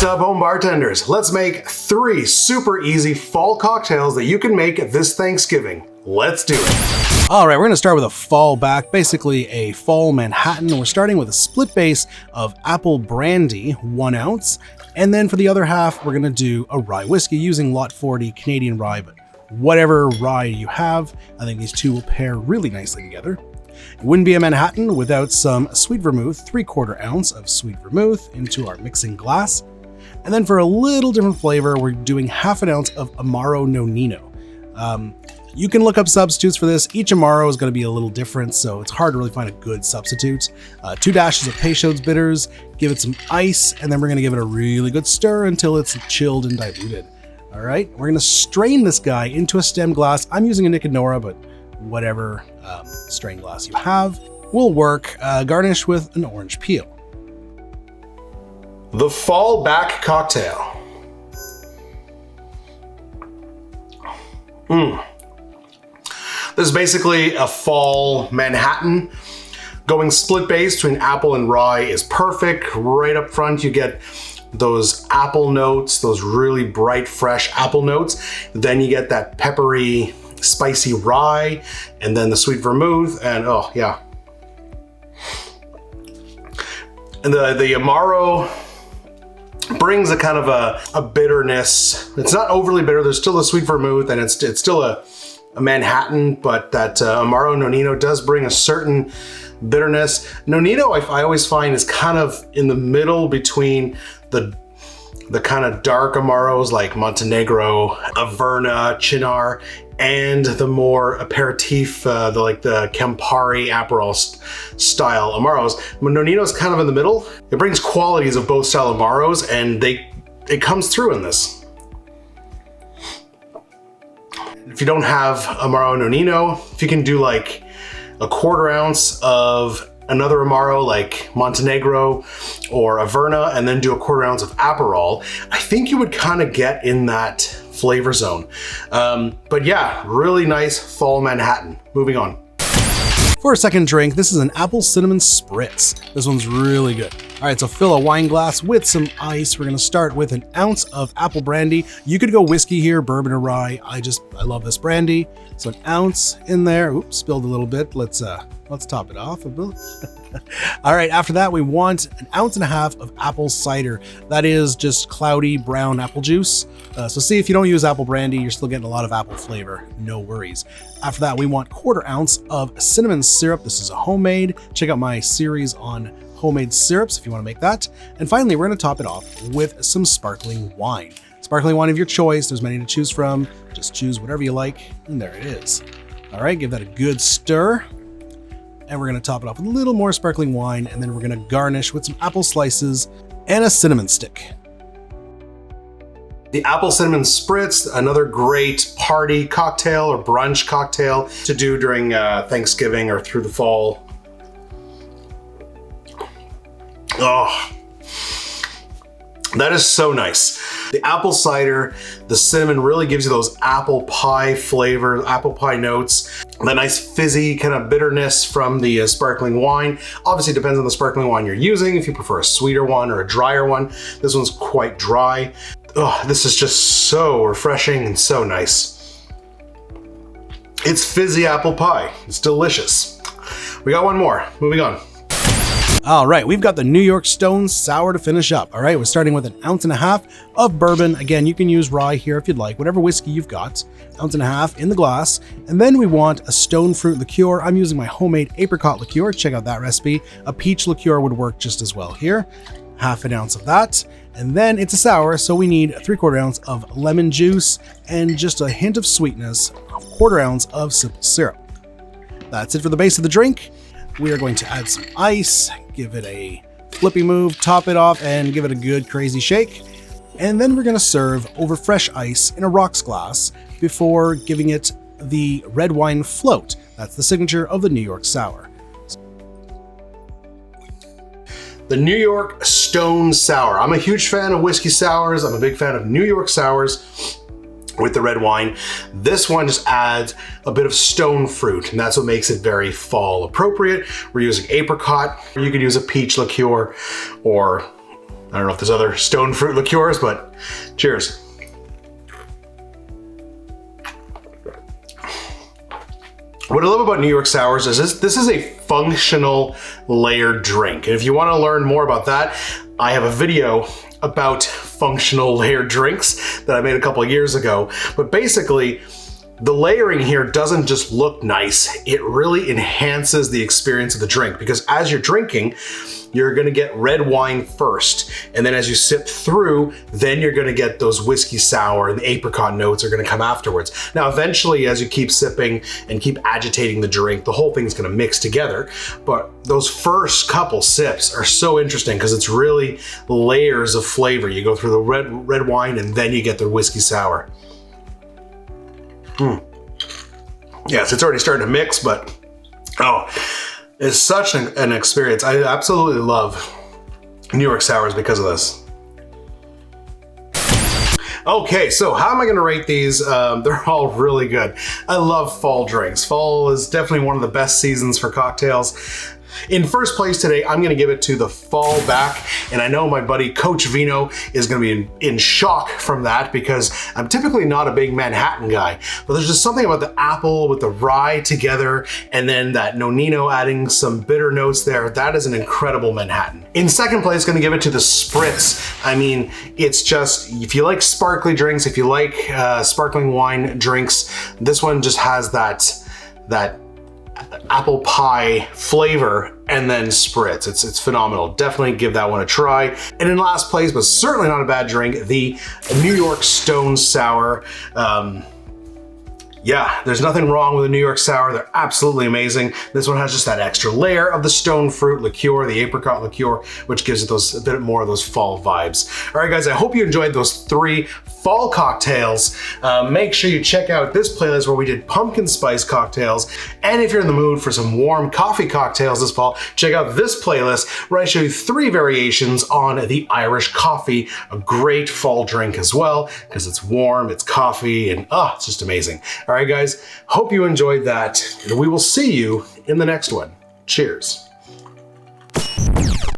What's up, home bartenders? Let's make 3 super easy fall cocktails that you can make this Thanksgiving. Let's do it. All right, we're gonna start with a fall back, basically a fall Manhattan. We're starting with a split base of apple brandy, 1 ounce. And then for the other half, we're gonna do a rye whiskey using Lot 40 Canadian rye, but whatever rye you have, I think these two will pair really nicely together. It wouldn't be a Manhattan without some sweet vermouth, 3/4 ounce of sweet vermouth into our mixing glass. And then for a little different flavor, we're doing 1/2 ounce of Amaro Nonino. You can look up substitutes for this. Each Amaro is going to be a little different, so it's hard to really find a good substitute. 2 dashes of Peychaud's bitters, give it some ice, and then we're going to give it a really good stir until it's chilled and diluted. All right, we're going to strain this guy into a stem glass. I'm using a Nicodora, but whatever strain glass you have will work. Garnish with an orange peel. The fall back cocktail. This is basically a fall Manhattan. Going split base between apple and rye is perfect. Right up front, you get those apple notes, those really bright, fresh apple notes. Then you get that peppery, spicy rye, and then the sweet vermouth, and oh yeah. And the Amaro brings a kind of a bitterness. It's not overly bitter. There's still a sweet vermouth, and it's still a Manhattan, but that Amaro Nonino does bring a certain bitterness. Nonino, I always find, is kind of in the middle between the kind of dark Amaros like Montenegro, Averna, Chinar, and the more aperitif, the Campari Aperol style Amaros. Nonino is kind of in the middle. It brings qualities of both style Amaros, and it comes through in this. If you don't have Amaro Nonino, if you can do like a 1/4 ounce of another Amaro like Montenegro or Averna, and then do a 1/4 ounce of Aperol, I think you would kind of get in that flavor zone. But yeah, really nice fall Manhattan. Moving on. For a second drink, this is an apple cinnamon spritz. This one's really good. All right, so fill a wine glass with some ice. We're gonna start with 1 ounce of apple brandy. You could go whiskey here, bourbon or rye. I love this brandy. So 1 ounce in there. Oops, spilled a little bit. Let's top it off a bit. All right, after that, we want 1.5 ounces of apple cider. That is just cloudy brown apple juice. So see, if you don't use apple brandy, you're still getting a lot of apple flavor. No worries. After that, we want 1/4 ounce of cinnamon syrup. This is a homemade. Check out my series on homemade syrups if you want to make that. And finally, we're going to top it off with some sparkling wine. Sparkling wine of your choice. There's many to choose from. Just choose whatever you like, and there it is. All right, give that a good stir. And we're gonna top it off with a little more sparkling wine, and then we're gonna garnish with some apple slices and a cinnamon stick. The apple cinnamon spritz, another great party cocktail or brunch cocktail to do during Thanksgiving or through the fall. Oh, that is so nice. The apple cider, the cinnamon really gives you those apple pie flavors, apple pie notes. The nice fizzy kind of bitterness from the sparkling wine. Obviously, it depends on the sparkling wine you're using. If you prefer a sweeter one or a drier one, this one's quite dry. Oh, this is just so refreshing and so nice. It's fizzy apple pie. It's delicious. We got one more. Moving on. All right, we've got the New York Stone Sour to finish up. All right, we're starting with 1.5 ounces of bourbon. Again, you can use rye here if you'd like, whatever whiskey you've got. 1.5 ounces in the glass. And then we want a stone fruit liqueur. I'm using my homemade apricot liqueur. Check out that recipe. A peach liqueur would work just as well here. 1/2 ounce of that. And then it's a sour, so we need 3/4 ounce of lemon juice and just a hint of sweetness, 1/4 ounce of simple syrup. That's it for the base of the drink. We are going to add some ice, give it a flippy move, top it off, and give it a good crazy shake. And then we're going to serve over fresh ice in a rocks glass before giving it the red wine float. That's the signature of the New York Sour. The New York Stone Sour. I'm a huge fan of whiskey sours. I'm a big fan of New York sours with the red wine. This one just adds a bit of stone fruit, and that's what makes it very fall appropriate. We're using apricot. You could use a peach liqueur or I don't know if there's other stone fruit liqueurs, but cheers. What I love about New York Sours is this is a functional layered drink. And if you want to learn more about that, I have a video about functional layered drinks that I made a couple of years ago. But basically, the layering here doesn't just look nice, it really enhances the experience of the drink, because as you're drinking, you're gonna get red wine first, and then as you sip through, then you're gonna get those whiskey sour and the apricot notes are gonna come afterwards. Now, eventually, as you keep sipping and keep agitating the drink, the whole thing's gonna mix together, but those first couple sips are so interesting because it's really layers of flavor. You go through the red wine and then you get the whiskey sour. Yes, it's already starting to mix, but oh, it's such an experience. I absolutely love New York Sours because of this. Okay, so how am I gonna rate these? They're all really good. I love fall drinks. Fall is definitely one of the best seasons for cocktails. In first place today, I'm gonna give it to the Fall Back, and I know my buddy Coach Vino is gonna be in shock from that because I'm typically not a big Manhattan guy, but there's just something about the apple with the rye together and then that nonino adding some bitter notes there. That is an incredible Manhattan. In second place, gonna give it to the Spritz. I mean, it's just, if you like sparkly drinks, if you like sparkling wine drinks, this one just has that apple pie flavor and then spritz. It's phenomenal. Definitely give that one a try. And in last place, but certainly not a bad drink, the New York Stone Sour. Yeah, there's nothing wrong with a New York Sour. They're absolutely amazing. This one has just that extra layer of the stone fruit liqueur, the apricot liqueur, which gives it a bit more of those fall vibes. All right, guys, I hope you enjoyed those 3 fall cocktails. Make sure you check out this playlist where we did pumpkin spice cocktails. And if you're in the mood for some warm coffee cocktails this fall, check out this playlist where I show you 3 variations on the Irish coffee, a great fall drink as well, because it's warm, it's coffee, and it's just amazing. All right, guys, hope you enjoyed that, and we will see you in the next one. Cheers.